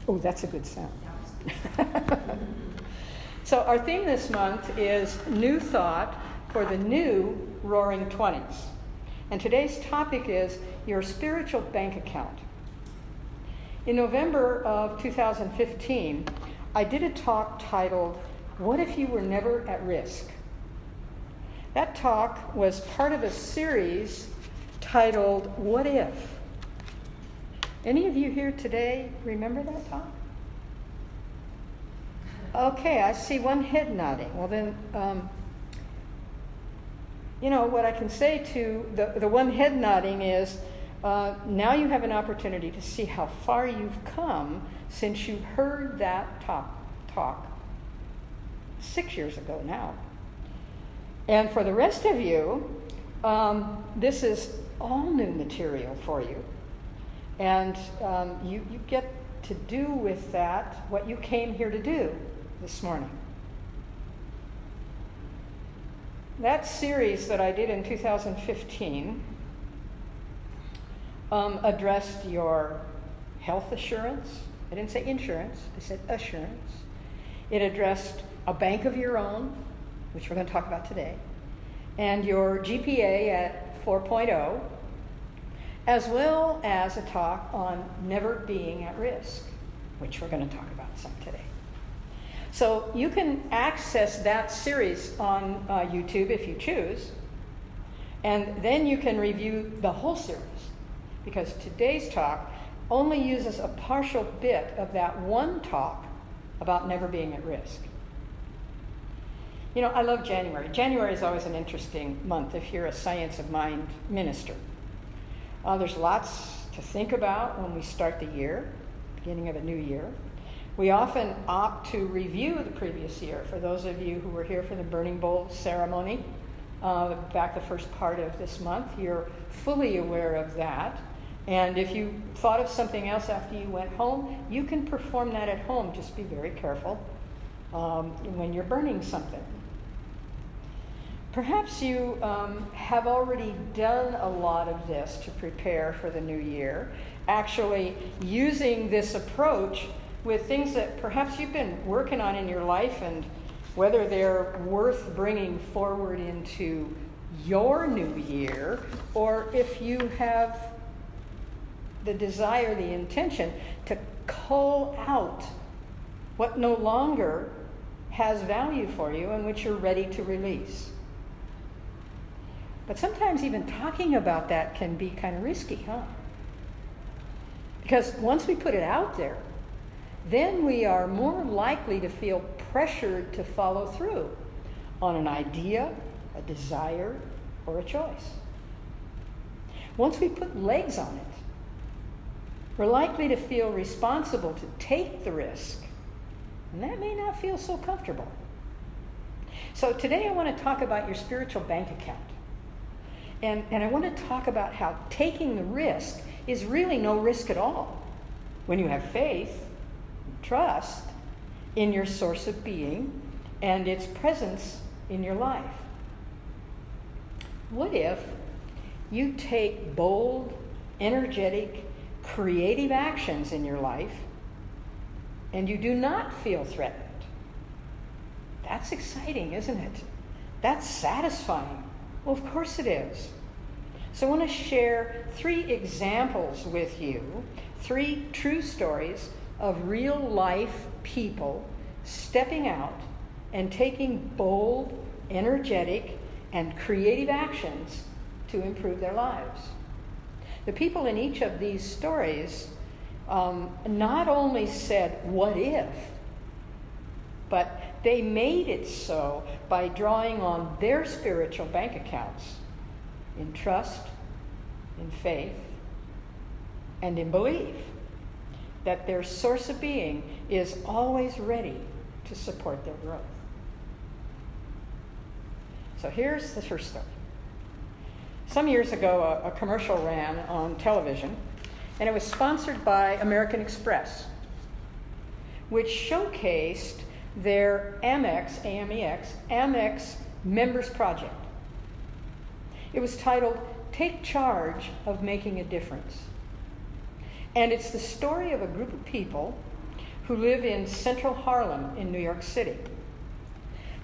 Oh, that's a good sound. So our theme this month is New Thought for the New Roaring Twenties. And today's topic is your spiritual bank account. In November of 2015, I did a talk titled, What If You Were Never at Risk? That talk was part of a series titled, What If? Any of you here today remember that talk? Okay, I see one head nodding. Well then, what I can say to the one head nodding is, now you have an opportunity to see how far you've come since you heard that talk 6 years ago now. And for the rest of you, this is all new material for you. And you get to do with that what you came here to do this morning. That series that I did in 2015 addressed your health assurance. I didn't say insurance, I said assurance. It addressed a bank of your own, which we're going to talk about today, and your GPA at 4.0, as well as a talk on never being at risk, which we're going to talk about some today. So you can access that series on YouTube if you choose, and then you can review the whole series, because today's talk only uses a partial bit of that one talk about never being at risk. I love January. January is always an interesting month if you're a Science of Mind minister. There's lots to think about when we start the year, beginning of a new year. We often opt to review the previous year. For those of you who were here for the Burning Bowl ceremony, back the first part of this month, you're fully aware of that. And if you thought of something else after you went home, you can perform that at home. Just be very careful when you're burning something. Perhaps you have already done a lot of this to prepare for the new year, actually using this approach with things that perhaps you've been working on in your life and whether they're worth bringing forward into your new year, or if you have the desire, the intention to cull out what no longer has value for you and which you're ready to release. But sometimes even talking about that can be kind of risky, huh? Because once we put it out there, then we are more likely to feel pressured to follow through on an idea, a desire, or a choice. Once we put legs on it, we're likely to feel responsible to take the risk, and that may not feel so comfortable. So today I want to talk about your spiritual bank account. And I want to talk about how taking the risk is really no risk at all when you have faith and trust in your source of being and its presence in your life. What if you take bold, energetic, creative actions in your life and you do not feel threatened? That's exciting, isn't it? That's satisfying. Well, of course it is. So I want to share 3 examples with you, 3 true stories of real life people stepping out and taking bold, energetic, and creative actions to improve their lives. The people in each of these stories not only said, what if, but they made it so by drawing on their spiritual bank accounts in trust, in faith, and in belief that their source of being is always ready to support their growth. So here's the first story. Some years ago, a commercial ran on television, and it was sponsored by American Express, which showcased their Amex Members Project. It was titled, Take Charge of Making a Difference. And it's the story of a group of people who live in central Harlem in New York City.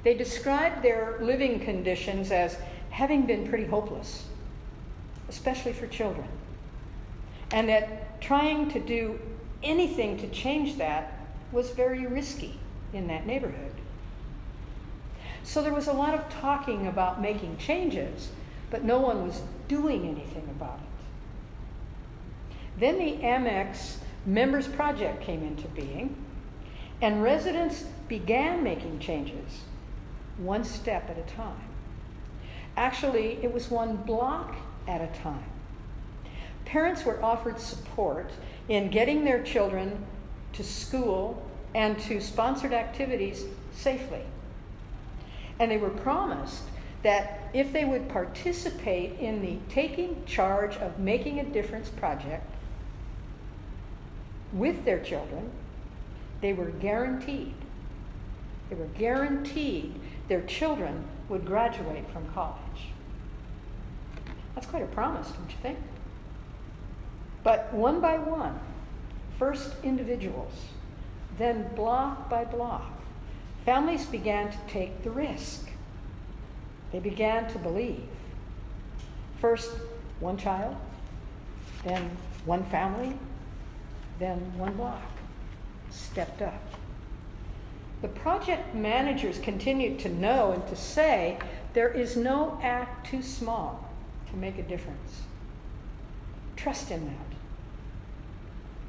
They described their living conditions as having been pretty hopeless, especially for children, and that trying to do anything to change that was very risky in that neighborhood. So there was a lot of talking about making changes, but no one was doing anything about it. Then the Amex Members Project came into being, and residents began making changes, one step at a time. Actually, it was one block at a time. Parents were offered support in getting their children to school and to sponsored activities safely. And they were promised that if they would participate in the Taking Charge of Making a Difference project with their children, they were guaranteed their children would graduate from college. That's quite a promise, don't you think? But one by one, first individuals, then block by block, families began to take the risk. They began to believe. First, one child, then one family, then one block stepped up. The project managers continued to know and to say, there is no act too small to make a difference. Trust in that.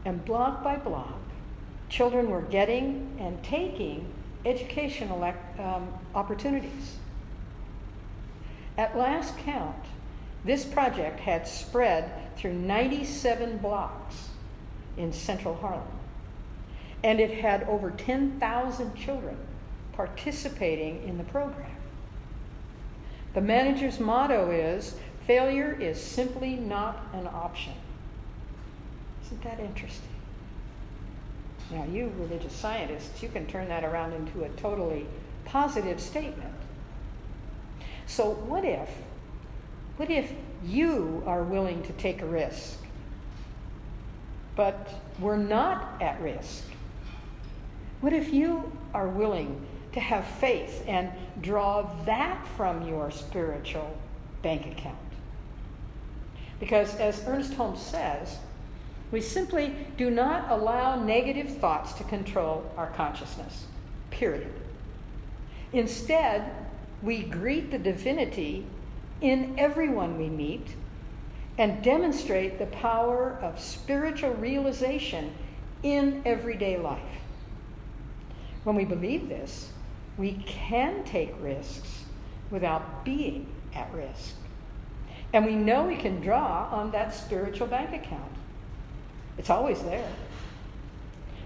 And block by block, children were getting and taking educational opportunities. At last count, this project had spread through 97 blocks in central Harlem, and it had over 10,000 children participating in the program. The manager's motto is, failure is simply not an option. Isn't that interesting? Now, you religious scientists, you can turn that around into a totally positive statement. So what if you are willing to take a risk, but we're not at risk? What if you are willing to have faith and draw that from your spiritual bank account? Because as Ernest Holmes says, we simply do not allow negative thoughts to control our consciousness, period. Instead, we greet the divinity in everyone we meet and demonstrate the power of spiritual realization in everyday life. When we believe this, we can take risks without being at risk. And we know we can draw on that spiritual bank account. It's always there.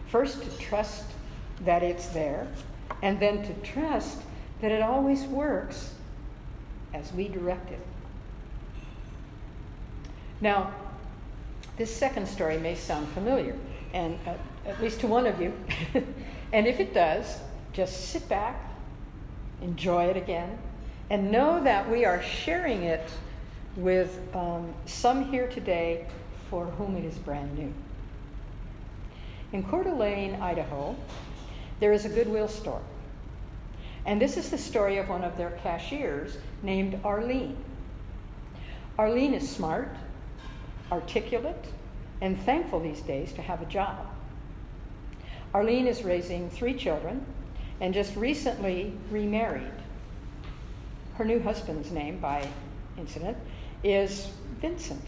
First, to trust that it's there, and then to trust that it always works as we direct it. Now, this second story may sound familiar, and at least to one of you. And if it does, just sit back, enjoy it again, and know that we are sharing it with some here today for whom it is brand new. In Coeur d'Alene, Idaho, there is a Goodwill store. And this is the story of one of their cashiers named Arlene. Arlene is smart, articulate, and thankful these days to have a job. Arlene is raising 3 children and just recently remarried. Her new husband's name, by incident, is Vincent.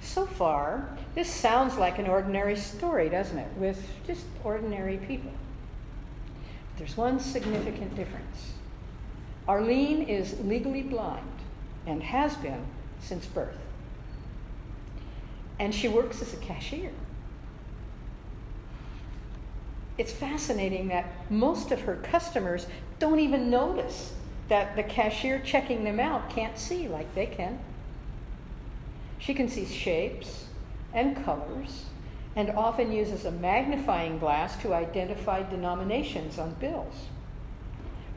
So far, this sounds like an ordinary story, doesn't it? With just ordinary people. There's one significant difference. Arlene is legally blind and has been since birth. And she works as a cashier. It's fascinating that most of her customers don't even notice that the cashier checking them out can't see like they can. She can see shapes and colors and often uses a magnifying glass to identify denominations on bills.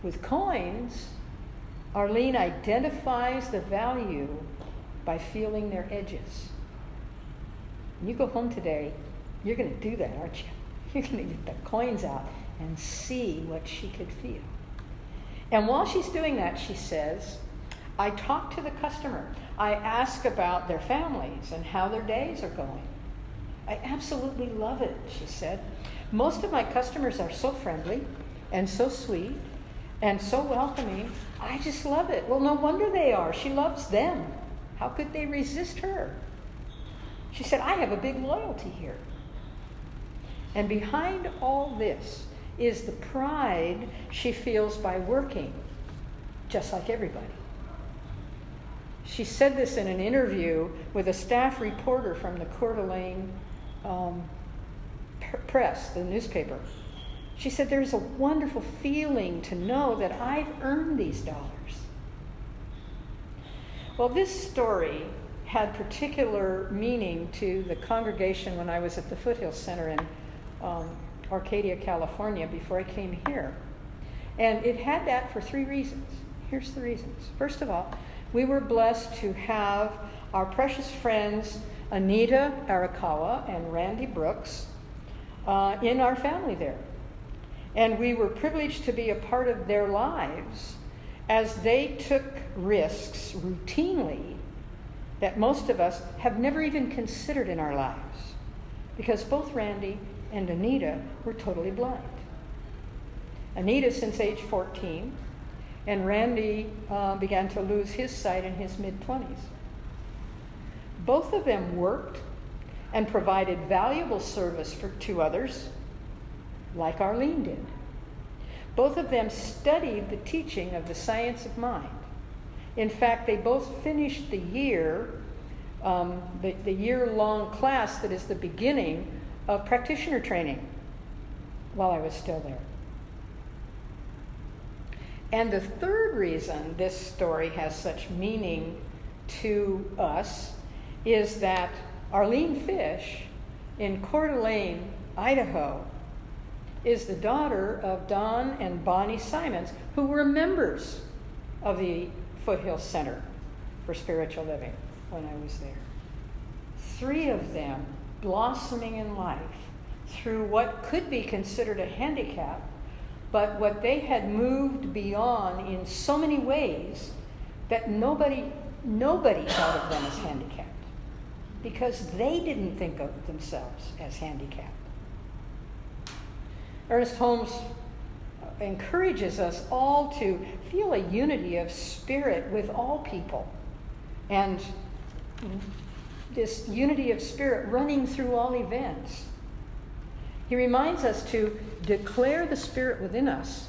With coins, Arlene identifies the value by feeling their edges. When you go home today, you're going to do that, aren't you? You're going to get the coins out and see what she could feel. And while she's doing that, she says, I talk to the customer. I ask about their families and how their days are going. I absolutely love it, she said. Most of my customers are so friendly and so sweet and so welcoming. I just love it. Well, no wonder they are. She loves them. How could they resist her? She said, I have a big loyalty here. And behind all this is the pride she feels by working, just like everybody. She said this in an interview with a staff reporter from the Coeur d'Alene Press, the newspaper. She said, there's a wonderful feeling to know that I've earned these dollars. Well, this story had particular meaning to the congregation when I was at the Foothills Center in Arcadia, California, before I came here. And it had that for 3 reasons. Here's the reasons. First of all, we were blessed to have our precious friends Anita Arakawa and Randy Brooks in our family there. And we were privileged to be a part of their lives as they took risks routinely that most of us have never even considered in our lives, because both Randy and Anita were totally blind. Anita since age 14, and Randy began to lose his sight in his mid-20s. Both of them worked and provided valuable service to others, like Arlene did. Both of them studied the teaching of the science of mind. In fact, they both finished the year, the year-long class that is the beginning of practitioner training while I was still there. And the third reason this story has such meaning to us is that Arlene Fish in Coeur d'Alene, Idaho, is the daughter of Don and Bonnie Simons, who were members of the Foothills Center for Spiritual Living when I was there. 3 of them blossoming in life through what could be considered a handicap, but what they had moved beyond in so many ways that nobody thought of them as handicapped, because they didn't think of themselves as handicapped. Ernest Holmes encourages us all to feel a unity of spirit with all people, and this unity of spirit running through all events. He reminds us to declare the spirit within us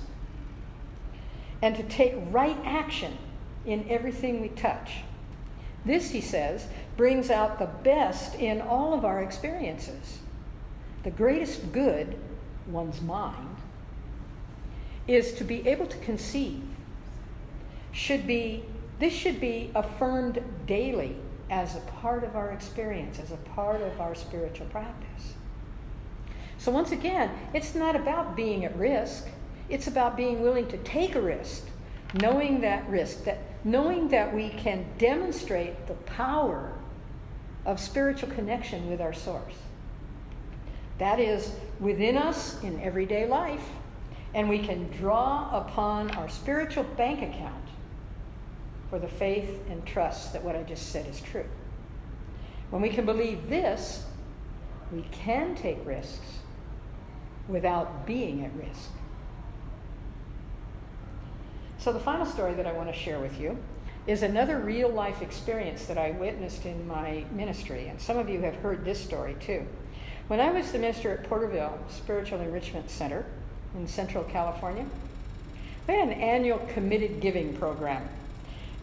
and to take right action in everything we touch. This, he says, brings out the best in all of our experiences. The greatest good, one's mind, is to be able to conceive. This should be affirmed daily as a part of our experience, as a part of our spiritual practice. So once again, it's not about being at risk. It's about being willing to take a risk, knowing that we can demonstrate the power of spiritual connection with our source. That is within us in everyday life, and we can draw upon our spiritual bank account for the faith and trust that what I just said is true. When we can believe this, we can take risks without being at risk. So the final story that I want to share with you is another real-life experience that I witnessed in my ministry, and some of you have heard this story too. When I was the minister at Porterville Spiritual Enrichment Center in Central California, we had an annual committed giving program.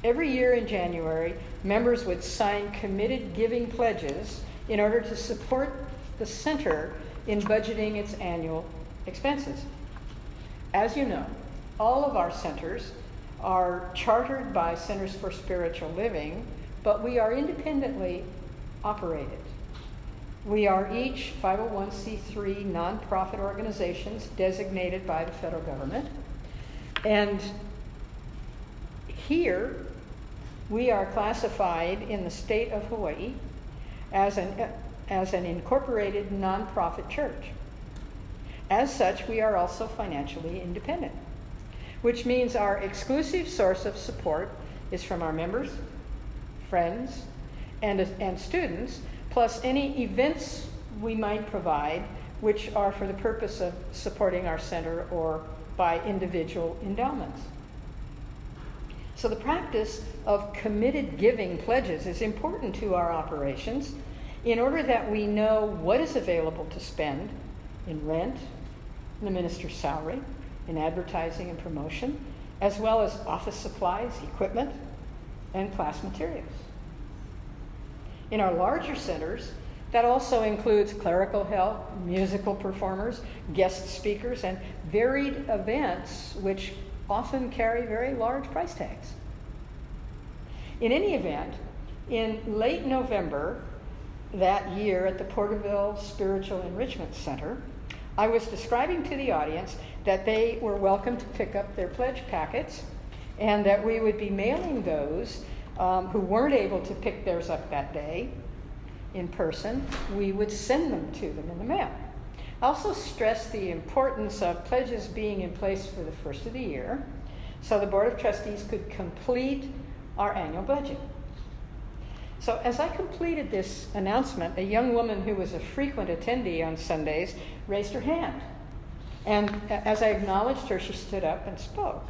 Every year in January, members would sign committed giving pledges in order to support the center in budgeting its annual expenses. As you know, all of our centers are chartered by Centers for Spiritual Living, but we are independently operated. We are each 501c3 nonprofit organizations designated by the federal government. And here, we are classified in the state of Hawaii as an incorporated nonprofit church. As such, we are also financially independent, which means our exclusive source of support is from our members, friends, and students, plus any events we might provide, which are for the purpose of supporting our center or by individual endowments. So the practice of committed giving pledges is important to our operations in order that we know what is available to spend in rent, in the minister's salary, in advertising and promotion, as well as office supplies, equipment, and class materials. In our larger centers, that also includes clerical help, musical performers, guest speakers, and varied events which often carry very large price tags. In any event, in late November that year at the Porterville Spiritual Enrichment Center, I was describing to the audience that they were welcome to pick up their pledge packets and that we would be mailing those who weren't able to pick theirs up that day in person. We would send them to them in the mail. I also stressed the importance of pledges being in place for the first of the year so the Board of Trustees could complete our annual budget. So as I completed this announcement, a young woman who was a frequent attendee on Sundays raised her hand. And as I acknowledged her, she stood up and spoke.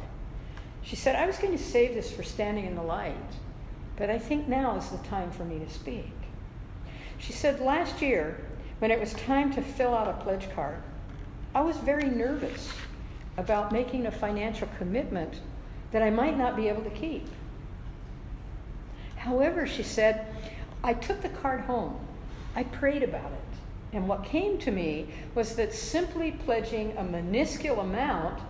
She said, "I was going to save this for standing in the light, but I think now is the time for me to speak." She said, "Last year, when it was time to fill out a pledge card, I was very nervous about making a financial commitment that I might not be able to keep. However," she said, "I took the card home. I prayed about it. And what came to me was that simply pledging a minuscule amount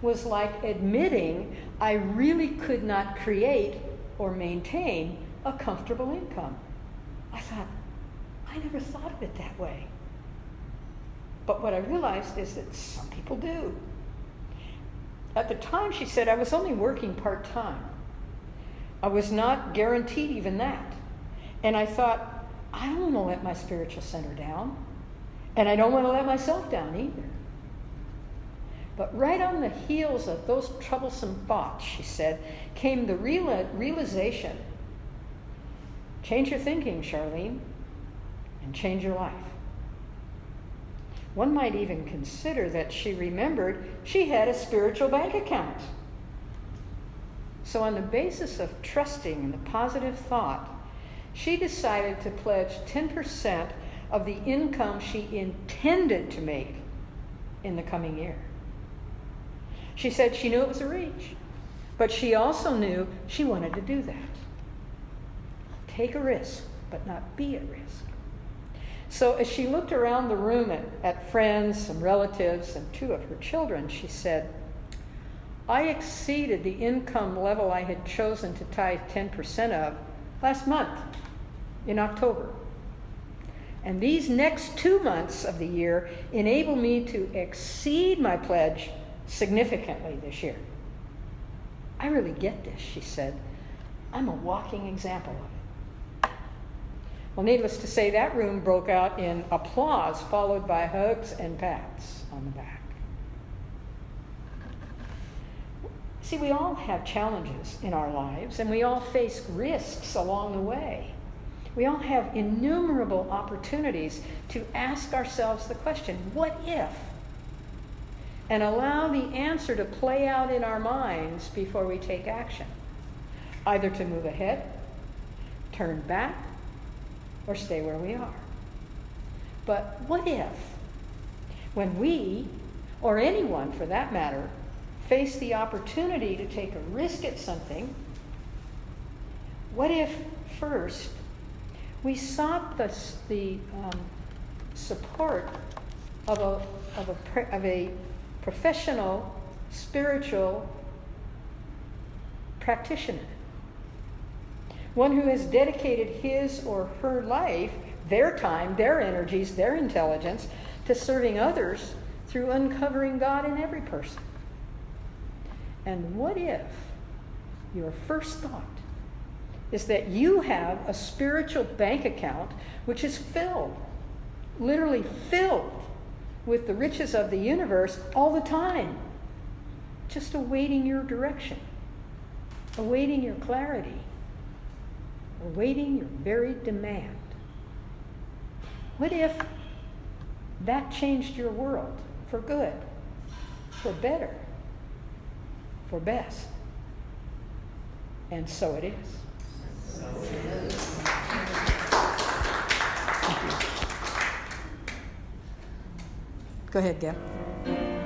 was like admitting I really could not create or maintain a comfortable income." I thought, I never thought of it that way. But what I realized is that some people do. At the time, she said, I was only working part-time. I was not guaranteed even that. And I thought, I don't want to let my spiritual center down. And I don't want to let myself down either. But right on the heels of those troublesome thoughts, she said, came the realization, change your thinking, Charlene, and change your life. One might even consider that she remembered she had a spiritual bank account. So on the basis of trusting in the positive thought, she decided to pledge 10% of the income she intended to make in the coming year. She said she knew it was a reach, but she also knew she wanted to do that. Take a risk, but not be at risk. So as she looked around the room at friends, some relatives, and 2 of her children, she said, I exceeded the income level I had chosen to tithe 10% of last month in October. And these next 2 months of the year enable me to exceed my pledge significantly this year. I really get this, she said. I'm a walking example of it. Well, needless to say, that room broke out in applause, followed by hugs and pats on the back. See, we all have challenges in our lives, and we all face risks along the way. We all have innumerable opportunities to ask ourselves the question, what if? And allow the answer to play out in our minds before we take action, either to move ahead, turn back, or stay where we are. But what if, when we, or anyone for that matter, face the opportunity to take a risk at something, what if first we sought the support of a professional spiritual practitioner, one who has dedicated his or her life, their time, their energies, their intelligence to serving others through uncovering God in every person? And what if your first thought is that you have a spiritual bank account which is filled, literally filled, with the riches of the universe all the time, just awaiting your direction, awaiting your clarity, awaiting your very demand. What if that changed your world for good, for better, for best? And so it is. So it is. Go ahead, Gail.